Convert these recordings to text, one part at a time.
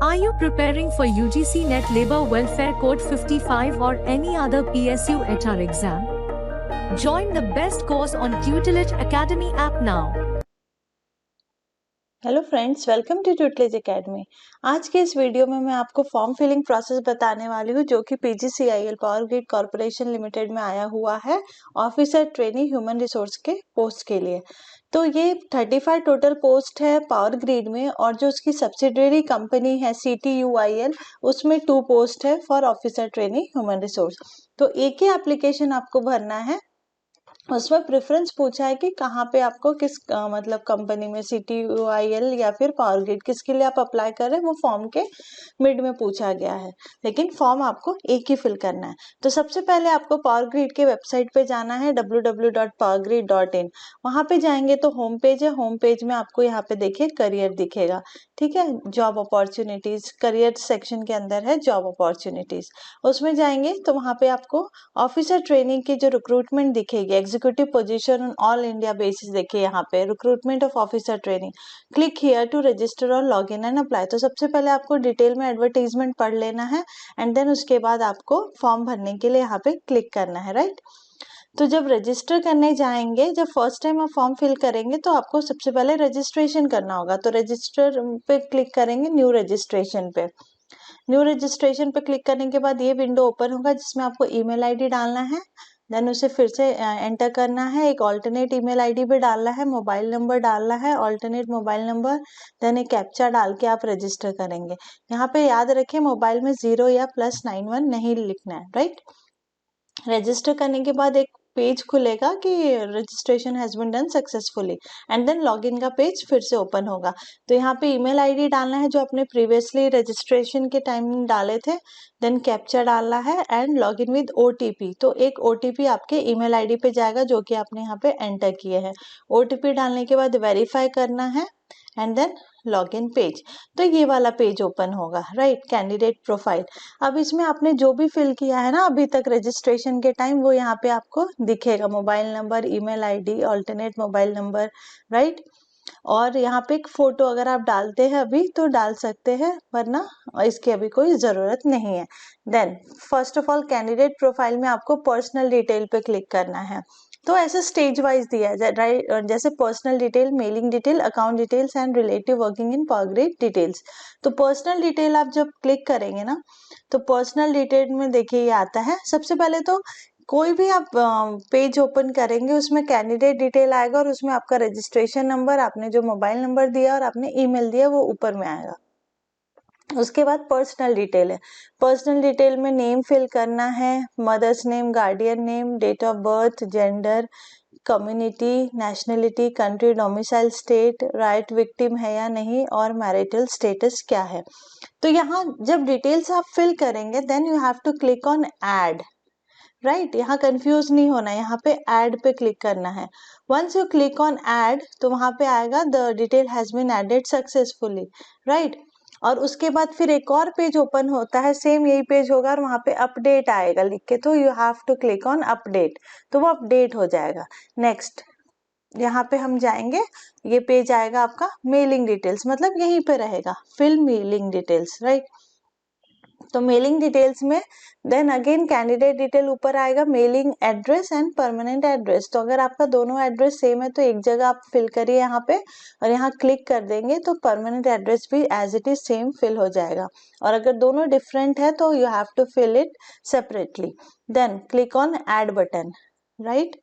Are you preparing for UGC Net Labor Welfare Code 55 or any other PSU HR exam? Join the best course on Tutelage Academy app now. Hello friends, welcome to Tutelage Academy. आज के इस video में मैं आपको form filling process बताने वाली हूँ जो कि PGCIL power grid corporation limited में आया हुआ है ऑफिसर ट्रेनी ह्यूमन रिसोर्स के पोस्ट के लिए। तो ये 35 टोटल पोस्ट है पावर ग्रिड में, और जो उसकी सब्सिडरी कंपनी है CTUIL उसमें 2 पोस्ट है for officer trainee human resource. तो एक ही एप्लीकेशन आपको भरना है। उसमें प्रेफरेंस पूछा है कि कहाँ पे आपको किस मतलब कंपनी में CTUIL या फिर पावर ग्रिड किसके लिए आप अप्लाई कर रहे हैं, वो फॉर्म के मिड में पूछा गया है, लेकिन फॉर्म आपको एक ही फिल करना है। तो सबसे पहले आपको पावर ग्रिड के वेबसाइट पे जाना है www.powergrid.in। वहाँ पे जाएंगे तो होम पेज है। होम पेज में आपको यहाँ पे देखिए करियर दिखेगा, ठीक है, जॉब अपॉर्चुनिटीज करियर सेक्शन के अंदर है जॉब अपॉर्चुनिटीज। उसमें जाएंगे तो वहाँ पे आपको ऑफिसर ट्रेनिंग की जो रिक्रूटमेंट दिखेगी, executive position on all India basis, देखिए यहाँ पे recruitment of officer training, click here to register और लॉग इन एंड अप्लाई। तो सबसे पहले आपको डिटेल में एडवर्टीजमेंट पढ़ लेना है एंड देन उसके बाद आपको फॉर्म भरने के लिए यहाँ पे क्लिक करना है, राइट। तो जब रजिस्टर करने जाएंगे, जब फर्स्ट टाइम आप फॉर्म फिल करेंगे तो आपको सबसे पहले रजिस्ट्रेशन करना होगा। तो रजिस्टर पे क्लिक करेंगे, न्यू रजिस्ट्रेशन पे। न्यू रजिस्ट्रेशन पे क्लिक करने के बाद ये विंडो ओपन होगा जिसमें आपको ईमेल आईडी डालना है, देन उसे फिर से एंटर करना है। एक ऑल्टरनेट ईमेल आईडी भी डालना है, मोबाइल नंबर डालना है, ऑल्टरनेट मोबाइल नंबर, देन एक कैप्चा डाल के आप रजिस्टर करेंगे। यहाँ पे याद रखें मोबाइल में 0 या +91 नहीं लिखना है, राइट। रजिस्टर करने के बाद एक पेज खुलेगा कि registration has been done successfully, and then login का पेज फिर से ओपन होगा। तो यहाँ पे ईमेल आईडी डालना है जो आपने प्रीवियसली रजिस्ट्रेशन के टाइम डाले थे, देन कैप्चा डालना है एंड लॉगिन विद OTP। तो एक OTP आपके ईमेल आईडी पे जाएगा जो कि आपने यहाँ पे एंटर किए हैं। OTP डालने के बाद वेरीफाई करना है एंड देन लॉगिन पेज। तो ये वाला पेज ओपन होगा, राइट, कैंडिडेट प्रोफाइल। अब इसमें आपने जो भी फिल किया है ना अभी तक रजिस्ट्रेशन के टाइम, वो यहाँ पे आपको दिखेगा, mobile number, email ID, alternate mobile number, right. और यहाँ पे एक फोटो अगर आप डालते हैं अभी तो डाल सकते हैं, वरना इसकी अभी कोई जरूरत नहीं है। Then first of all candidate profile में आपको पर्सनल डिटेल पे क्लिक करना है। तो ऐसे स्टेज वाइज दिया है, राइट, जैसे personal detail, mailing detail, account details and relative working in power grid details. तो पर्सनल डिटेल आप जब क्लिक करेंगे ना, तो पर्सनल डिटेल में देखिए ये आता है। सबसे पहले तो कोई भी आप पेज ओपन करेंगे उसमें कैंडिडेट डिटेल आएगा और उसमें आपका रजिस्ट्रेशन नंबर, आपने जो मोबाइल नंबर दिया और आपने ईमेल दिया वो ऊपर में आएगा। उसके बाद पर्सनल डिटेल है। पर्सनल डिटेल में नेम फिल करना है, mother's name, guardian name, date of birth, gender, community, nationality, country, domicile state, right victim है या नहीं, और मैरिटल स्टेटस क्या है। तो यहाँ जब डिटेल्स आप फिल करेंगे then you have to click on add, right. यहाँ कंफ्यूज नहीं होना, यहाँ पे ऐड पे क्लिक करना है। Once you click on add तो वहां पे आएगा the detail has been added successfully, right. और उसके बाद फिर एक और पेज ओपन होता है, सेम यही पेज होगा और वहां पे अपडेट आएगा लिख के, तो you have to click on update, तो वो अपडेट हो जाएगा। नेक्स्ट यहाँ पे हम जाएंगे, ये पेज आएगा आपका मेलिंग डिटेल्स, मतलब यहीं पे रहेगा फिल मेलिंग डिटेल्स, राइट। तो मेलिंग डिटेल्स में देन अगेन कैंडिडेट डिटेल ऊपर आएगा, mailing address and permanent address. तो अगर आपका दोनों एड्रेस सेम है तो एक जगह आप फिल करिए यहाँ पे, और यहाँ क्लिक कर देंगे तो परमानेंट एड्रेस भी as it is same fill हो जाएगा। और अगर दोनों डिफरेंट है तो you have to fill it separately. Then click on add button, right.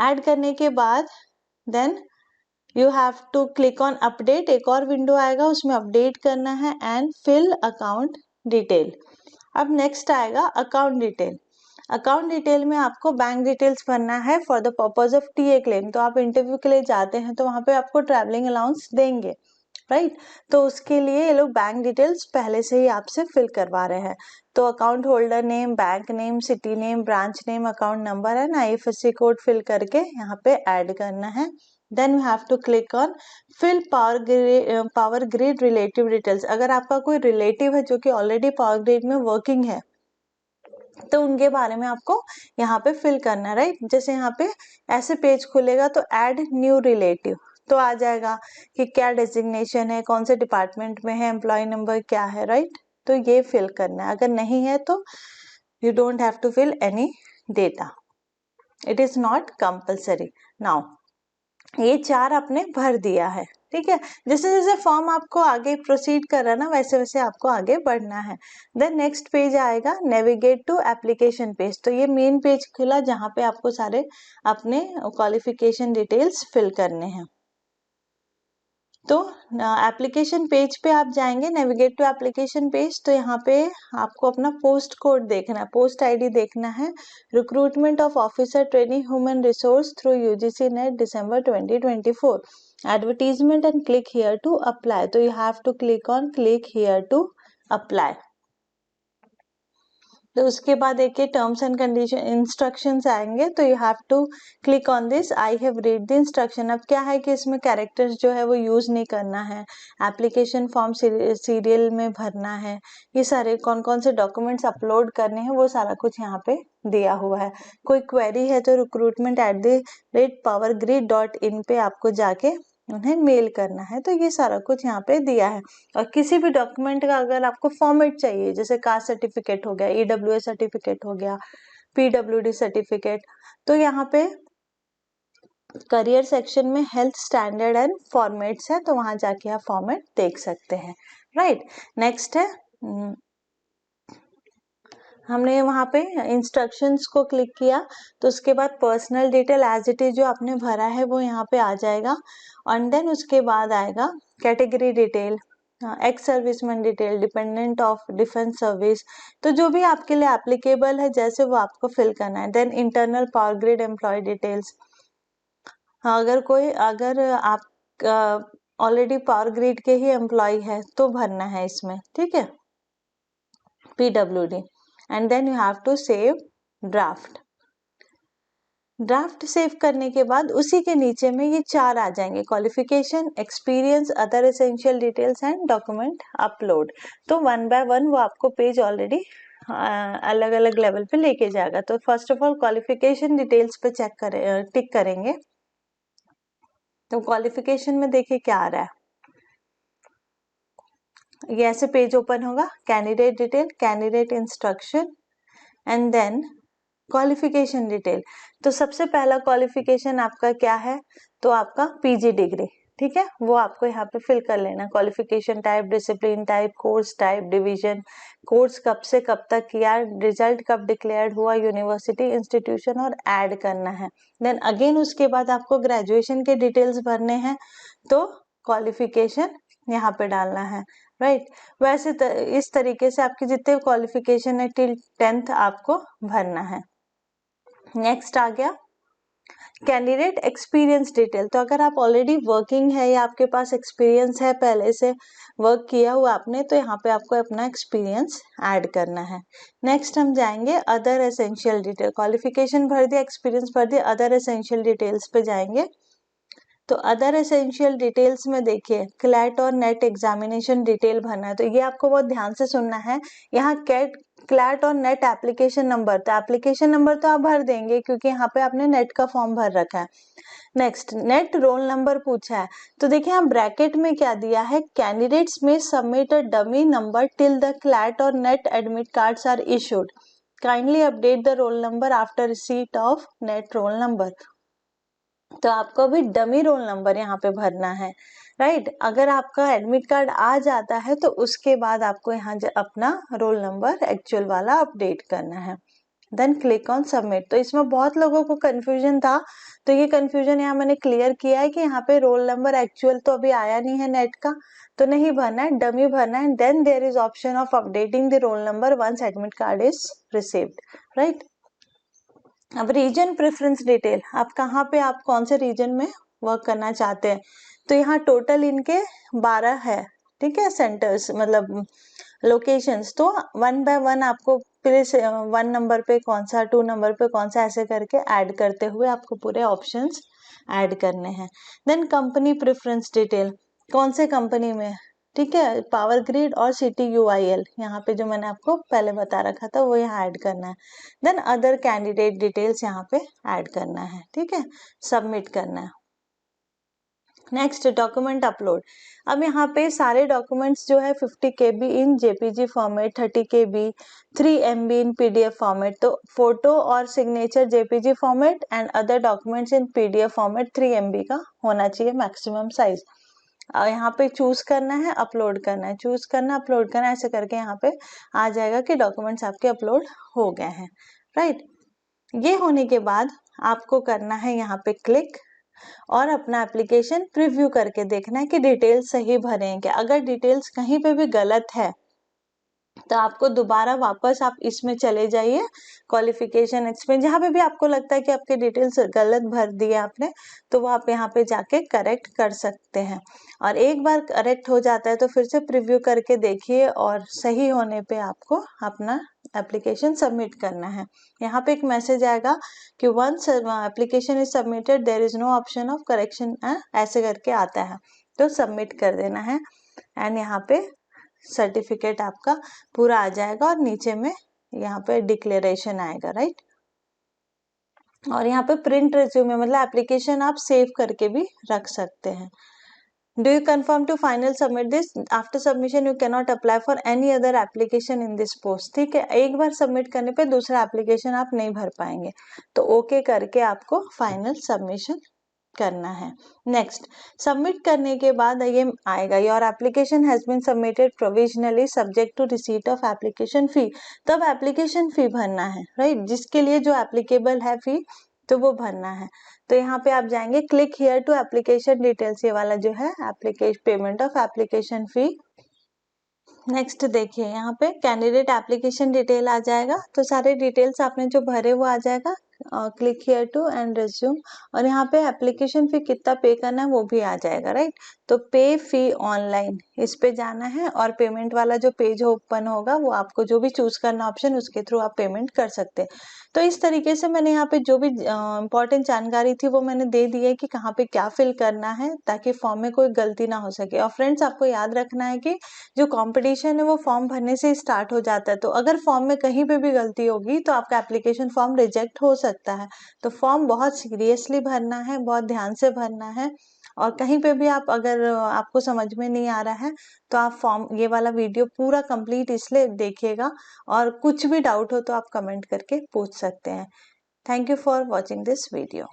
Add करने के बाद then you have to click on update, एक और विंडो आएगा उसमें अपडेट करना है एंड फिल अकाउंट डिटेल। अब नेक्स्ट आएगा अकाउंट डिटेल। अकाउंट डिटेल में आपको बैंक डिटेल्स भरना है for the purpose of TA claim. तो आप इंटरव्यू के लिए जाते हैं तो वहां पे आपको ट्रैवलिंग अलाउंस देंगे, राइट। तो उसके लिए ये लोग बैंक डिटेल्स पहले से ही आपसे फिल करवा रहे हैं। तो account holder name, bank name, city name, branch name, account number and IFSC code fill करके यहाँ पे ऐड करना है। Then you have to click on fill power grid relative details. अगर आपका कोई रिलेटिव है जो कि ऑलरेडी पावर ग्रिड में वर्किंग है तो उनके बारे में आपको यहाँ पे फिल करना है, राइट। जैसे यहाँ पे ऐसे पेज खुलेगा तो ऐड न्यू रिलेटिव, तो आ जाएगा कि क्या डेजिग्नेशन है, कौन से डिपार्टमेंट में है, एम्प्लॉय नंबर क्या है, राइट। तो ये फिल करना है, अगर नहीं है तो you don't have to fill any data, it is not compulsory. Now ये 4 आपने भर दिया है, ठीक है। जैसे जैसे फॉर्म आपको आगे प्रोसीड कर रहा है ना, वैसे वैसे आपको आगे बढ़ना है। देन नेक्स्ट पेज आएगा नेविगेट टू एप्लीकेशन पेज। तो ये मेन पेज खुला जहाँ पे आपको सारे अपने क्वालिफिकेशन डिटेल्स फिल करने हैं। तो एप्लीकेशन पेज पे आप जाएंगे, नेविगेट टू एप्लीकेशन पेज, तो यहाँ पे आपको अपना पोस्ट कोड देखना है, पोस्ट आईडी देखना है। Recruitment of officer training human resource through UGC NET December 2024 advertisement and click here to apply. तो you have to click on click here to apply. तो उसके बाद एक टर्म्स एंड कंडीशन इंस्ट्रक्शंस आएंगे, तो you have to click on this I have read the instruction. अब क्या है कि इसमें कैरेक्टर्स जो है वो यूज नहीं करना है, एप्लीकेशन फॉर्म सीरियल में भरना है, ये सारे कौन कौन से डॉक्यूमेंट्स अपलोड करने हैं वो सारा कुछ यहाँ पे दिया हुआ है। कोई क्वेरी है तो recruitment@powergrid.in पे आपको जाके उन्हें मेल करना है। तो ये सारा कुछ यहाँ पे दिया है। और किसी भी डॉक्यूमेंट का अगर आपको फॉर्मेट चाहिए, जैसे कास्ट सर्टिफिकेट हो गया, ईडब्ल्यूएस सर्टिफिकेट हो गया, पीडब्ल्यूडी सर्टिफिकेट, तो यहाँ पे करियर सेक्शन में हेल्थ स्टैंडर्ड एंड फॉर्मेट्स है, तो वहां जाके आप फॉर्मेट देख सकते हैं, राइट। नेक्स्ट है हमने वहां पे इंस्ट्रक्शंस को क्लिक किया, तो उसके बाद personal detail as it is जो आपने भरा है वो यहाँ पे आ जाएगा। एंड देन उसके बाद आएगा category detail, ex serviceman detail, dependent of defence service, तो जो भी आपके लिए एप्लीकेबल है जैसे वो आपको फिल करना है। Then internal power grid employ details, अगर आप ऑलरेडी पावर ग्रिड के ही एम्प्लॉय है तो भरना है इसमें, ठीक है, PWD। And then you have to save draft. Draft save करने के बाद उसी के नीचे में ये 4 आ जाएंगे, qualification, experience, other essential details and document upload. तो 1 बाय 1 वो आपको पेज ऑलरेडी अलग अलग लेवल पे लेके जाएगा। तो first of all qualification details पे टिक करेंगे। तो क्वालिफिकेशन में देखिए क्या आ रहा है, ये ऐसे पेज ओपन होगा, candidate detail, candidate instruction and then qualification detail. तो सबसे पहला क्वालिफिकेशन आपका क्या है, तो आपका पीजी डिग्री, ठीक है, वो आपको यहाँ पे फिल कर लेना। Qualification type, discipline type, course type, division, course कब से कब तक किया, रिजल्ट कब डिक्लेयर हुआ, यूनिवर्सिटी, इंस्टीट्यूशन और ऐड करना है। देन अगेन उसके बाद आपको ग्रेजुएशन के डिटेल्स भरने हैं, तो क्वालिफिकेशन यहाँ पे डालना है, राइट। वैसे इस तरीके से आपके जितने क्वालिफिकेशन है टिल 10th आपको भरना है। नेक्स्ट आ गया कैंडिडेट एक्सपीरियंस डिटेल। तो अगर आप ऑलरेडी वर्किंग है या आपके पास एक्सपीरियंस है, पहले से वर्क किया हुआ आपने, तो यहाँ पे आपको अपना एक्सपीरियंस ऐड करना है। नेक्स्ट हम जाएंगे अदर एसेंशियल डिटेल, क्वालिफिकेशन भर दिया, एक्सपीरियंस भर दिया, अदर एसेंशियल डिटेल्स पे जाएंगे। तो अदर एसेंशियल डिटेल्स में देखिए क्लैट और नेट एग्जामिनेशन डिटेल भरना है। तो ये आपको बहुत ध्यान से सुनना है। यहाँ क्लैट और नेट एप्लीकेशन नंबर, तो एप्लीकेशन नंबर तो आप भर देंगे क्योंकि यहाँ पे आपने नेट का फॉर्म भर रखा है। नेक्स्ट नेट रोल नंबर पूछा है, तो देखिए यहाँ ब्रैकेट में क्या दिया है, candidates may submit a dummy number till the CLAT और NET admit cards are issued, kindly update the roll number after receipt of NET roll number. तो आपको अभी डमी रोल नंबर यहाँ पे भरना है, राइट। अगर आपका एडमिट कार्ड आ जाता है तो उसके बाद आपको यहाँ अपना रोल नंबर एक्चुअल वाला अपडेट करना है। Then click on submit. तो इसमें बहुत लोगों को कंफ्यूजन था, तो ये कंफ्यूजन यहाँ मैंने क्लियर किया है कि यहाँ पे रोल नंबर एक्चुअल तो अभी आया नहीं है नेट का, तो नहीं भरना है, डमी भरना है। Then there is option of updating the roll number once admit card is received, right. अब रीजन प्रेफरेंस डिटेल, आप कहाँ पे, आप कौन से रीजन में वर्क करना चाहते हैं, तो यहाँ टोटल इनके 12 है, ठीक है, सेंटर्स मतलब लोकेशंस। तो 1 बाय 1 आपको प्लीज 1 नंबर पे कौन सा, 2 नंबर पे कौन सा, ऐसे करके ऐड करते हुए आपको पूरे ऑप्शंस ऐड करने हैं। देन कंपनी प्रेफरेंस डिटेल, कौन से कंपनी में, ठीक है, पावर ग्रिड और CTUIL, यहाँ पे जो मैंने आपको पहले बता रखा था वो यहाँ ऐड करना है। देन अदर कैंडिडेट डिटेल्स यहाँ पे ऐड करना है, ठीक है, सबमिट करना है। Next document upload. अब यहाँ पे सारे डॉक्यूमेंट्स जो है 50 KB इन JPG फॉर्मेट, 30 KB, 3 MB इन PDF फॉर्मेट। तो फोटो और signature JPG format and other documents in PDF format 3 MB का होना चाहिए मैक्सिमम साइज। और यहाँ पे चूज करना है, अपलोड करना है, चूज करना, अपलोड करना, ऐसे करके यहाँ पे आ जाएगा कि डॉक्यूमेंट्स आपके अपलोड हो गए हैं, राइट। ये होने के बाद आपको करना है यहाँ पे क्लिक और अपना एप्लीकेशन प्रीव्यू करके देखना है कि डिटेल्स सही भरे हैं क्या। अगर डिटेल्स कहीं पे भी गलत है तो आपको दोबारा वापस आप इसमें चले जाइए, क्वालिफिकेशन एक्सपीरियंस, जहाँ पे भी आपको लगता है कि आपके डिटेल्स गलत भर दिए आपने, तो वो आप यहाँ पे जाके करेक्ट कर सकते हैं। और एक बार करेक्ट हो जाता है तो फिर से प्रीव्यू करके देखिए और सही होने पे आपको अपना एप्लीकेशन सबमिट करना है। यहाँ पे एक मैसेज आएगा कि once application is submitted there is no option of correction, ऐसे करके आता है, तो सबमिट कर देना है। एंड यहाँ पे सर्टिफिकेट आपका पूरा आ जाएगा और नीचे में यहाँ पे डिक्लेरेशन आएगा, राइट। और यहाँ पे प्रिंट रिज्यूमे मतलब एप्लीकेशन आप सेव करके भी रख सकते हैं। Do you confirm to final submit this? After submission you can not apply for any other application in this post. ठीक है, एक बार सबमिट करने पे दूसरा एप्लीकेशन आप नहीं भर पाएंगे, तो ओके करके आपको फाइनल सबमिशन करना है। नेक्स्ट, सबमिट करने के बाद ये आएगा your application has been submitted provisionally subject to receipt of application fee. तब एप्लीकेशन फी भरना है, राइट, जिसके लिए जो एप्लीकेबल है फी, तो वो भरना है। तो यहाँ पे आप जाएंगे click here to application details, ये वाला जो है application payment of application fee. Next देखिए यहाँ पे कैंडिडेट एप्लीकेशन डिटेल आ जाएगा, तो सारे डिटेल्स आपने जो भरे वो आ जाएगा। Click here to end resume, और यहाँ पे एप्लीकेशन फी कितना पे करना है वो भी आ जाएगा, राइट। तो पे फी ऑनलाइन, इस पे जाना है और पेमेंट वाला जो पेज ओपन होगा वो आपको जो भी चूज करना ऑप्शन, उसके थ्रू आप पेमेंट कर सकते हैं। तो इस तरीके से मैंने यहाँ पे जो भी इंपॉर्टेंट जानकारी थी वो मैंने दे दी है कि कहाँ पे क्या फिल करना है, ताकि फॉर्म में कोई गलती ना हो सके। और फ्रेंड्स, आपको याद रखना है कि जो कंपटीशन है वो फॉर्म भरने से स्टार्ट हो जाता है, तो अगर फॉर्म में कहीं पे भी गलती होगी तो आपका एप्लीकेशन फॉर्म रिजेक्ट हो सकता है। तो फॉर्म बहुत सीरियसली भरना है, बहुत ध्यान से भरना है। और कहीं पे भी आप अगर आपको समझ में नहीं आ रहा है तो आप फॉर्म, ये वाला वीडियो पूरा कंप्लीट इसलिए देखिएगा, और कुछ भी डाउट हो तो आप कमेंट करके पूछ सकते हैं। Thank you for watching this video.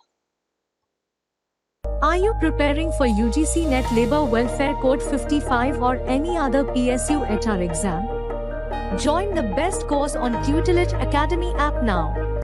Are you preparing for UGC Net Labor Welfare Code 55 or any other PSU HR exam? Join the best course on Tutelage Academy app now.